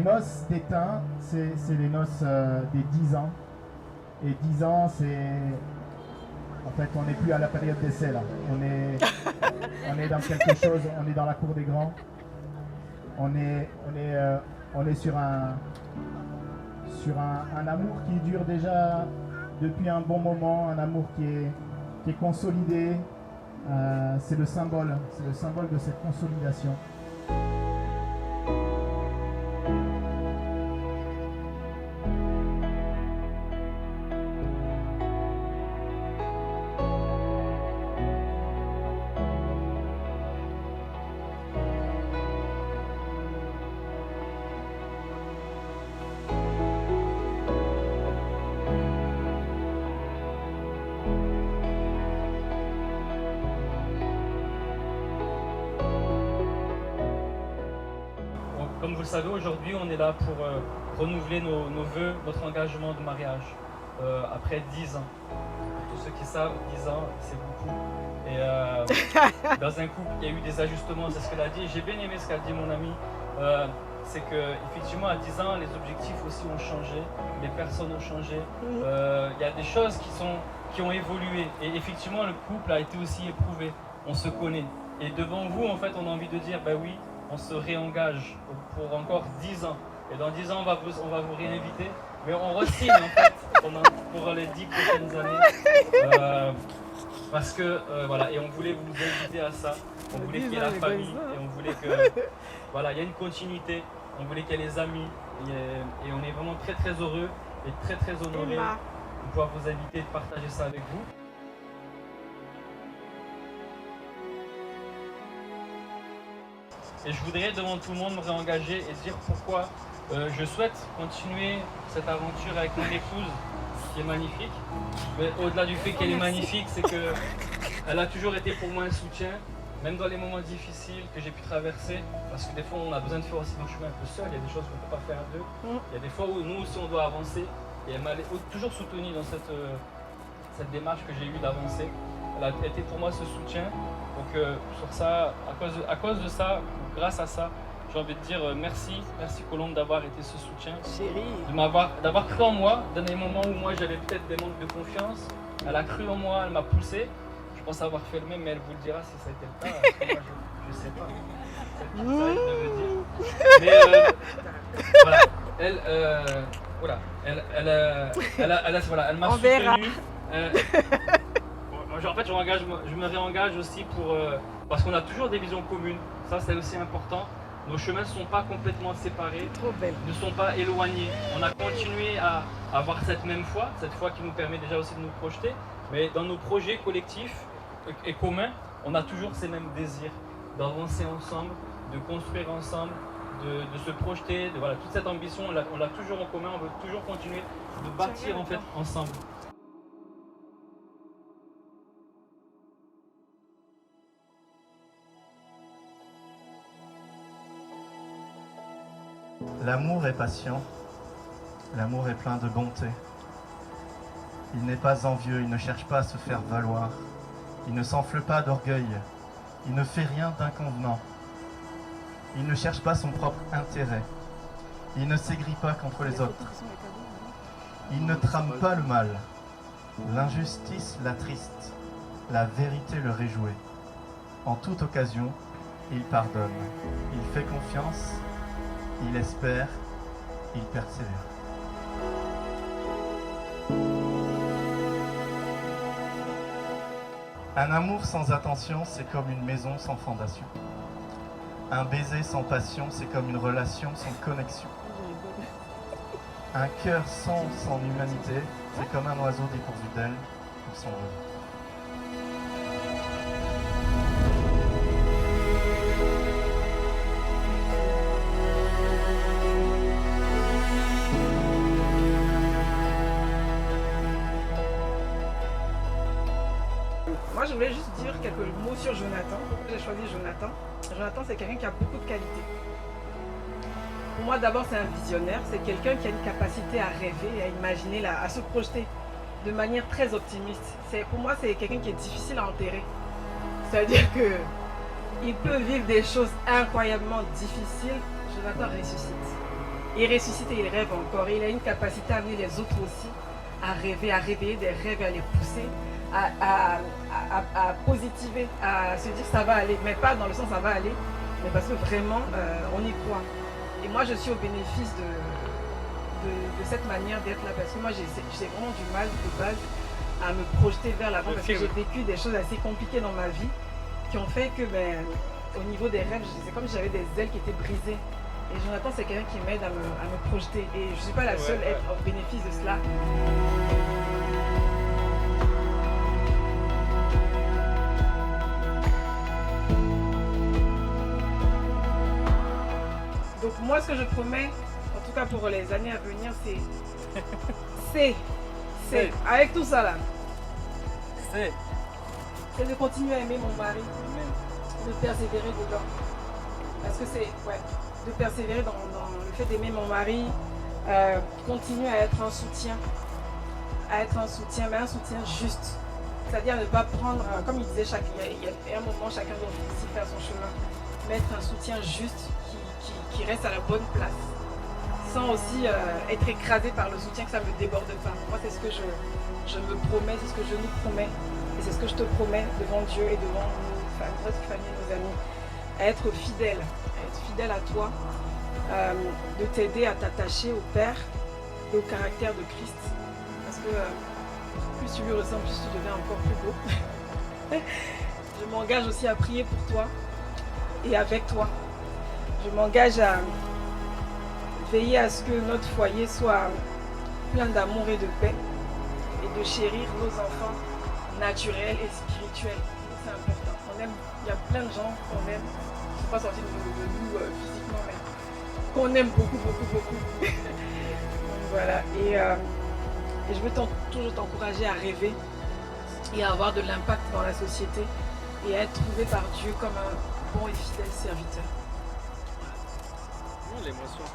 noces d'étain, c'est les noces des 10 ans. Et 10 ans, c'est... En fait, on n'est plus à la période d'essai, là. On est dans quelque chose, on est dans la cour des grands. On est sur un amour qui dure déjà depuis un bon moment, un amour qui est consolidé. C'est le symbole de cette consolidation. Comme vous le savez, aujourd'hui, on est là pour renouveler nos vœux, notre engagement de mariage après 10 ans. Pour tous ceux qui savent, 10 ans, c'est beaucoup. Et dans un couple, il y a eu des ajustements, c'est ce qu'elle a dit. J'ai bien aimé ce qu'a dit mon ami. C'est qu'effectivement, à 10 ans, les objectifs aussi ont changé, les personnes ont changé. Il y a des choses qui ont évolué. Et effectivement, le couple a été aussi éprouvé. On se connaît. Et devant vous, en fait, on a envie de dire, ben oui, on se réengage pour encore 10 ans. Et dans 10 ans, on va vous réinviter. Mais on re-signe en fait pour les 10 prochaines années. Parce que, voilà, et on voulait vous inviter à ça. On voulait qu'il y ait la famille. Et on voulait que, voilà, il y a une continuité. On voulait qu'il y ait les amis. Et on est vraiment très très heureux et très très honorés de pouvoir vous inviter et de partager ça avec vous. Et je voudrais devant tout le monde me réengager et dire pourquoi je souhaite continuer cette aventure avec mon épouse qui est magnifique. Mais au-delà du fait qu'elle est magnifique, c'est qu'elle a toujours été pour moi un soutien, même dans les moments difficiles que j'ai pu traverser. Parce que des fois on a besoin de faire aussi nos chemins un peu seul, il y a des choses qu'on ne peut pas faire à deux. Il y a des fois où nous aussi on doit avancer. Et elle m'a toujours soutenu dans cette démarche que j'ai eue d'avancer. Elle a été pour moi ce soutien. Donc sur ça, à cause de ça, grâce à ça, j'ai envie de dire merci Colombe d'avoir été ce soutien, d'avoir cru en moi dans des moments où moi j'avais peut-être des manques de confiance. Elle a cru en moi, elle m'a poussé. Je pense avoir fait le même, mais elle vous le dira si ça a été le cas. Parce que moi je sais pas. Ça de me dire. Mais voilà, elle m'a soutenu. En fait, je me réengage aussi parce qu'on a toujours des visions communes. Ça, c'est aussi important. Nos chemins ne sont pas complètement séparés, ne sont pas éloignés. On a continué à avoir cette même foi, cette foi qui nous permet déjà aussi de nous projeter. Mais dans nos projets collectifs et communs, on a toujours ces mêmes désirs d'avancer ensemble, de construire ensemble, de se projeter. Voilà, toute cette ambition, on l'a toujours en commun. On veut toujours continuer de bâtir en fait ensemble. L'amour est patient, l'amour est plein de bonté. Il n'est pas envieux, il ne cherche pas à se faire valoir. Il ne s'enfle pas d'orgueil, il ne fait rien d'inconvenant. Il ne cherche pas son propre intérêt. Il ne s'aigrit pas contre les autres. Il ne trame pas le mal. L'injustice l'attriste, la vérité le réjouit. En toute occasion, il pardonne. Il fait confiance, il espère, il persévère. Un amour sans attention, c'est comme une maison sans fondation. Un baiser sans passion, c'est comme une relation sans connexion. Un cœur sans humanité, c'est comme un oiseau dépourvu d'aile pour son vol. Moi, je voulais juste dire quelques mots sur Jonathan. Pourquoi j'ai choisi Jonathan? Jonathan, c'est quelqu'un qui a beaucoup de qualités. Pour moi, d'abord, c'est un visionnaire. C'est quelqu'un qui a une capacité à rêver, à imaginer, à se projeter de manière très optimiste. Pour moi, c'est quelqu'un qui est difficile à enterrer. C'est-à-dire qu'il peut vivre des choses incroyablement difficiles. Jonathan ressuscite. Il ressuscite et il rêve encore. Et il a une capacité à amener les autres aussi à rêver, à réveiller des rêves, à les pousser, à positiver, à se dire ça va aller, mais pas dans le sens ça va aller, mais parce que vraiment on y croit. Et moi je suis au bénéfice de cette manière d'être là, parce que moi j'ai vraiment du mal de base à me projeter vers l'avant, parce que j'ai vécu des choses assez compliquées dans ma vie qui ont fait que au niveau des rêves, c'est comme si j'avais des ailes qui étaient brisées. Et Jonathan, c'est quelqu'un qui m'aide à me projeter. Et je ne suis pas la seule à être au bénéfice de cela. Donc moi, ce que je promets, en tout cas pour les années à venir, c'est avec tout ça là, c'est de continuer à aimer mon mari, de persévérer dedans. Parce que de persévérer dans le fait d'aimer mon mari, continuer à être un soutien, mais un soutien juste. C'est-à-dire ne pas prendre, comme il disait, il y a un moment, chacun doit aussi faire son chemin, mais être un soutien juste qui reste à la bonne place, sans aussi être écrasé par le soutien, que ça ne me déborde pas. Moi, c'est ce que je me promets, c'est ce que je nous promets, et c'est ce que je te promets devant Dieu et devant notre famille, nos amis, à être fidèle à toi, de t'aider à t'attacher au Père et au caractère de Christ, parce que plus tu lui ressembles, plus tu deviens encore plus beau. Je m'engage aussi à prier pour toi et avec toi. Je m'engage à veiller à ce que notre foyer soit plein d'amour et de paix, et de chérir nos enfants naturels et spirituels. C'est important. Il y a plein de gens qu'on aime, je ne sais pas sortir de nous physiquement, mais qu'on aime beaucoup, beaucoup, beaucoup. Donc voilà. Et je veux toujours t'encourager à rêver et à avoir de l'impact dans la société et à être trouvé par Dieu comme un bon et fidèle serviteur. L'émotion.